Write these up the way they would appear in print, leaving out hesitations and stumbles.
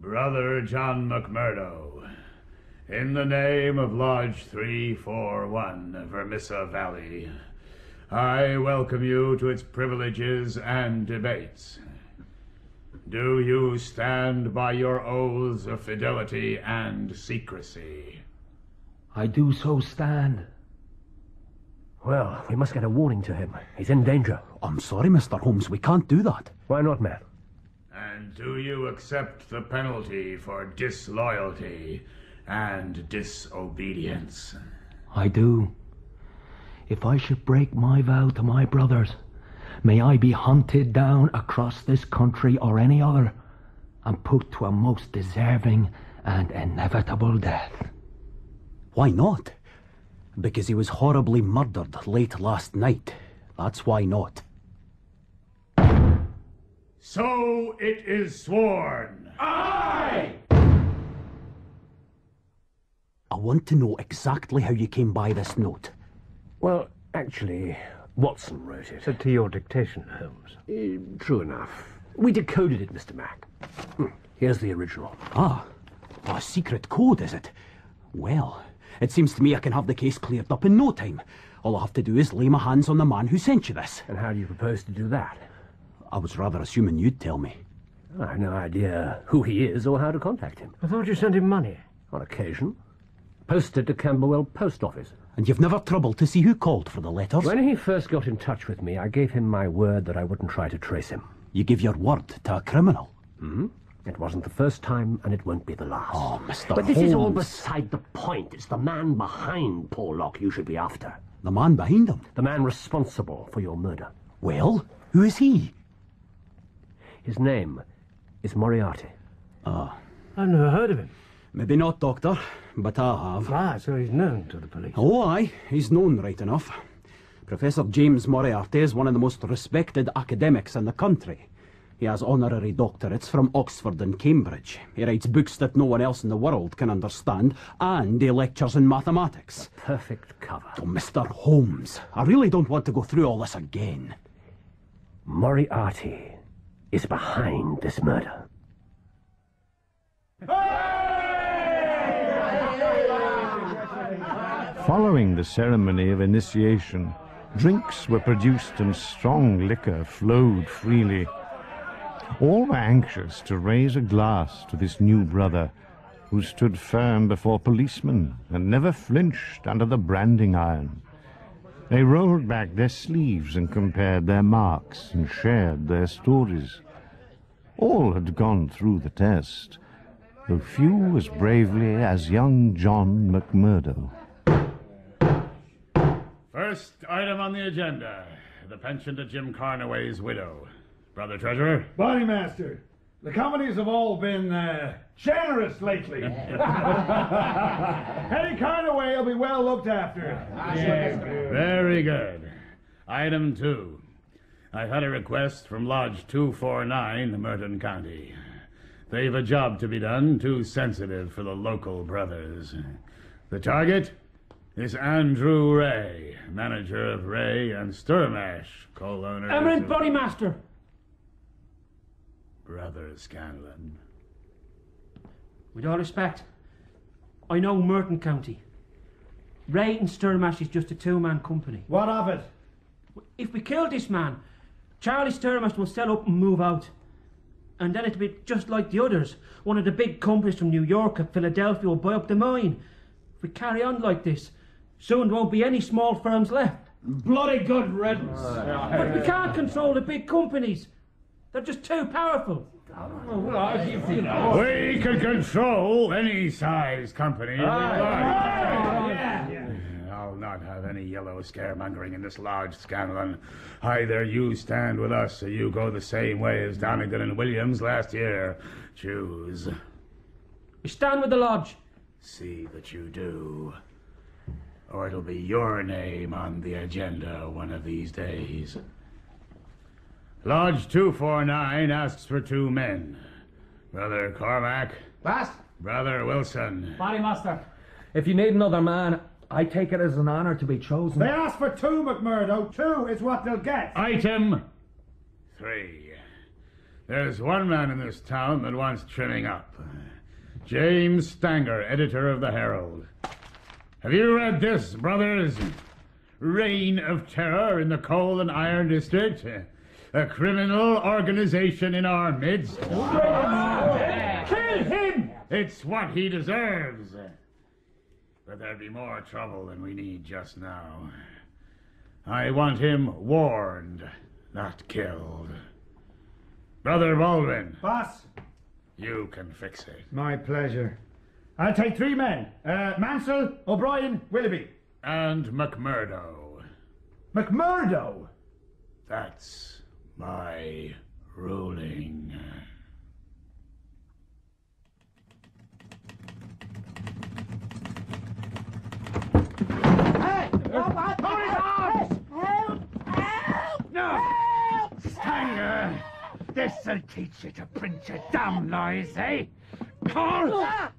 Brother John McMurdo, in the name of Lodge 341, Vermissa Valley, I welcome you to its privileges and debates. Do you stand by your oaths of fidelity and secrecy? I do so stand. Well, we must get a warning to him. He's in danger. I'm sorry, Mr. Holmes, we can't do that. Why not, man? And do you accept the penalty for disloyalty and disobedience? I do. If I should break my vow to my brothers, may I be hunted down across this country or any other, and put to a most deserving and inevitable death. Why not? Because he was horribly murdered late last night. That's why not. So it is sworn. Aye! I want to know exactly how you came by this note. Well, actually, Watson wrote it. To your dictation, Holmes. True enough. We decoded it, Mr. Mack. Here's the original. Ah, a secret code, is it? Well, it seems to me I can have the case cleared up in no time. All I have to do is lay my hands on the man who sent you this. And how do you propose to do that? I was rather assuming you'd tell me. I have no idea who he is or how to contact him. I thought you sent him money. On occasion. Posted to Camberwell Post Office. And you've never troubled to see who called for the letters? When he first got in touch with me, I gave him my word that I wouldn't try to trace him. You give your word to a criminal? It wasn't the first time, and it won't be the last. Oh, Mr. But this is all Holmes. beside the point. It's the man behind Porlock you should be after. The man behind him? The man responsible for your murder. Well, who is he? His name is Moriarty. Ah. I've never heard of him. Maybe not, Doctor, but I have. Ah, so he's known to the police. Oh, aye, he's known right enough. Professor James Moriarty is one of the most respected academics in the country. He has honorary doctorates from Oxford and Cambridge. He writes books that no one else in the world can understand, and he lectures in mathematics. Perfect cover. Oh, Mr. Holmes, I really don't want to go through all this again. Moriarty is behind this murder. Following the ceremony of initiation, drinks were produced and strong liquor flowed freely. All were anxious to raise a glass to this new brother, who stood firm before policemen and never flinched under the branding iron. They rolled back their sleeves and compared their marks and shared their stories. All had gone through the test, though few as bravely as young John McMurdo. First item on the agenda, the pension to Jim Carnaway's widow. Brother Treasurer? Bodymaster, the companies have all been generous lately. Hetty Carnaway will be well looked after. Very good. Item 2. I've had a request from Lodge 249, Merton County. They've a job to be done, too sensitive for the local brothers. The target is Andrew Ray, manager of Ray and Sturmash, co-owners Eminent Bodymaster! Brother Scanlon. With all respect, I know Merton County. Ray and Sturmash is just a two-man company. What of it? If we kill this man, Charlie Sturmash will sell up and move out. And then it'll be just like the others. One of the big companies from New York and Philadelphia will buy up the mine. If we carry on like this, soon there won't be any small firms left. Bloody good riddance. But we can't control the big companies. They're just too powerful. We can control any size company we like. I'll not have any yellow scaremongering in this lodge, Scanlon. Either you stand with us or you go the same way as Donegan and Williams last year. Choose. We stand with the lodge. See that you do. Or it'll be your name on the agenda one of these days. Lodge 249 asks for 2 men. Brother Cormac. What? Brother Wilson. Bodymaster. If you need another man, I take it as an honour to be chosen. They asked for 2, McMurdo. 2 is what they'll get. Item 3. There's one man in this town that wants trimming up. James Stanger, editor of the Herald. Have you read this, brothers? Reign of Terror in the Coal and Iron District. A criminal organization in our midst. Kill him! It's what he deserves. But there'd be more trouble than we need just now. I want him warned, not killed. Brother Baldwin. Boss. You can fix it. My pleasure. I'll take 3 men. Mansell, O'Brien, Willoughby. And McMurdo. McMurdo? That's my ruling. Hey! Hold his arms! Help! No! Stanger! This'll teach you to print your damn lies, eh? Call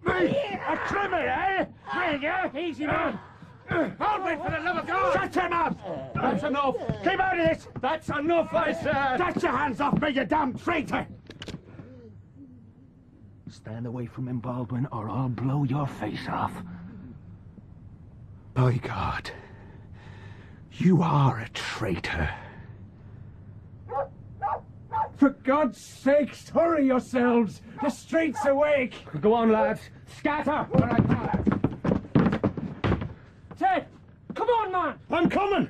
me a criminal, eh? Will you? Easy, man. Baldwin, for the love of God! Shut your mouth! That's enough! Keep out of this! That's enough, I said! Get your hands off me, you damn traitor! Stand away from him, Baldwin, or I'll blow your face off. By God, you are a traitor. For God's sakes, hurry yourselves! The street's awake! Go on, lads. Scatter! All right, now, lads. Ted! Come on, man! I'm coming!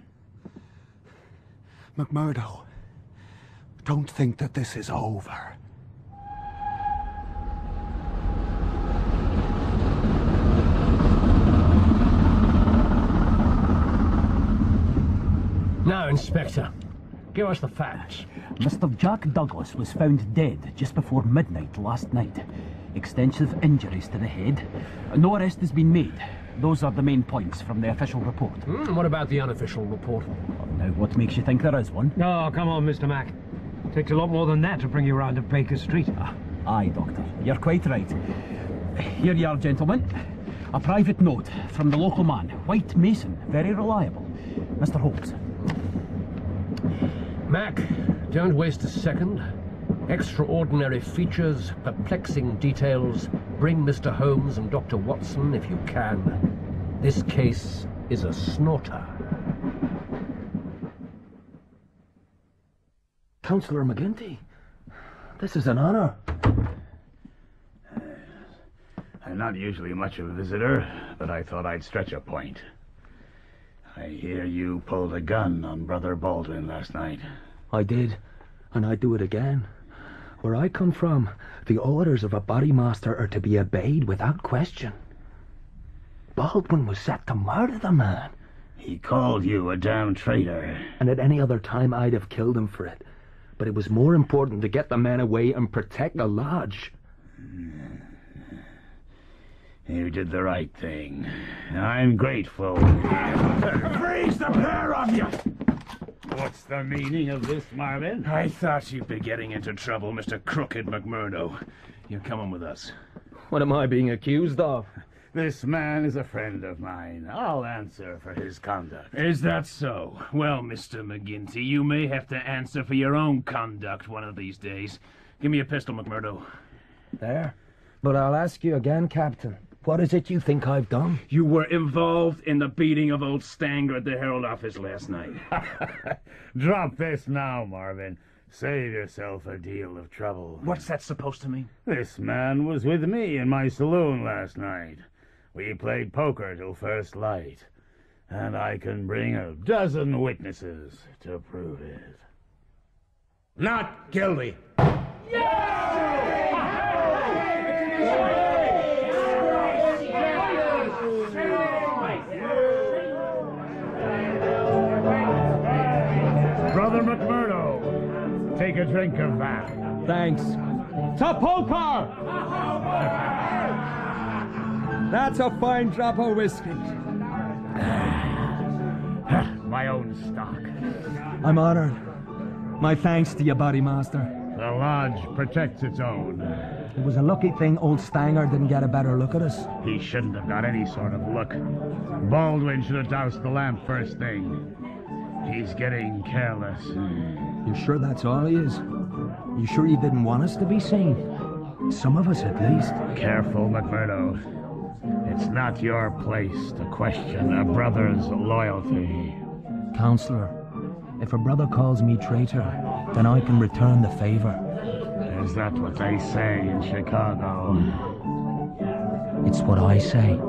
McMurdo, don't think that this is over. Now, Inspector, give us the facts. Mr. Jack Douglas was found dead just before midnight last night. Extensive injuries to the head. No arrest has been made. Those are the main points from the official report. What about the unofficial report? Now, what makes you think there is one? Oh, come on, Mr. Mack. Takes a lot more than that to bring you round to Baker Street. Aye, Doctor. You're quite right. Here you are, gentlemen. A private note from the local man, White Mason. Very reliable. Mr. Holmes. Mac, don't waste a second. Extraordinary features, perplexing details. Bring Mr. Holmes and Dr. Watson if you can. This case is a snorter. Councillor McGinty, this is an honour. I'm not usually much of a visitor, but I thought I'd stretch a point. I hear you pulled a gun on Brother Baldwin last night. I did, and I'd do it again. Where I come from, the orders of a bodymaster are to be obeyed without question. Baldwin was set to murder the man. He called you a damn traitor. And at any other time I'd have killed him for it. But it was more important to get the man away and protect the lodge. You did the right thing. I'm grateful. Freeze the pair of you! What's the meaning of this, Marvin? I thought you'd be getting into trouble, Mr. Crooked McMurdo. You're coming with us. What am I being accused of? This man is a friend of mine. I'll answer for his conduct. Is that so? Well, Mr. McGinty, you may have to answer for your own conduct one of these days. Give me a pistol, McMurdo. There. But I'll ask you again, Captain. What is it you think I've done? You were involved in the beating of old Stanger at the Herald office last night. Drop this now, Marvin. Save yourself a deal of trouble. What's that supposed to mean? This man was with me in my saloon last night. We played poker till first light. And I can bring a dozen witnesses to prove it. Not guilty. Brother McMurdo, take a drink of that. Thanks. To poker! That's a fine drop of whiskey. My own stock. I'm honored. My thanks to you, Bodymaster. The lodge protects its own. It was a lucky thing old Stanger didn't get a better look at us. He shouldn't have got any sort of look. Baldwin should have doused the lamp first thing. He's getting careless. You sure that's all he is? You sure you didn't want us to be seen? Some of us, at least. Careful, McMurdo. It's not your place to question a brother's loyalty. Counselor, if a brother calls me traitor, then I can return the favor. Is that what they say in Chicago? It's what I say.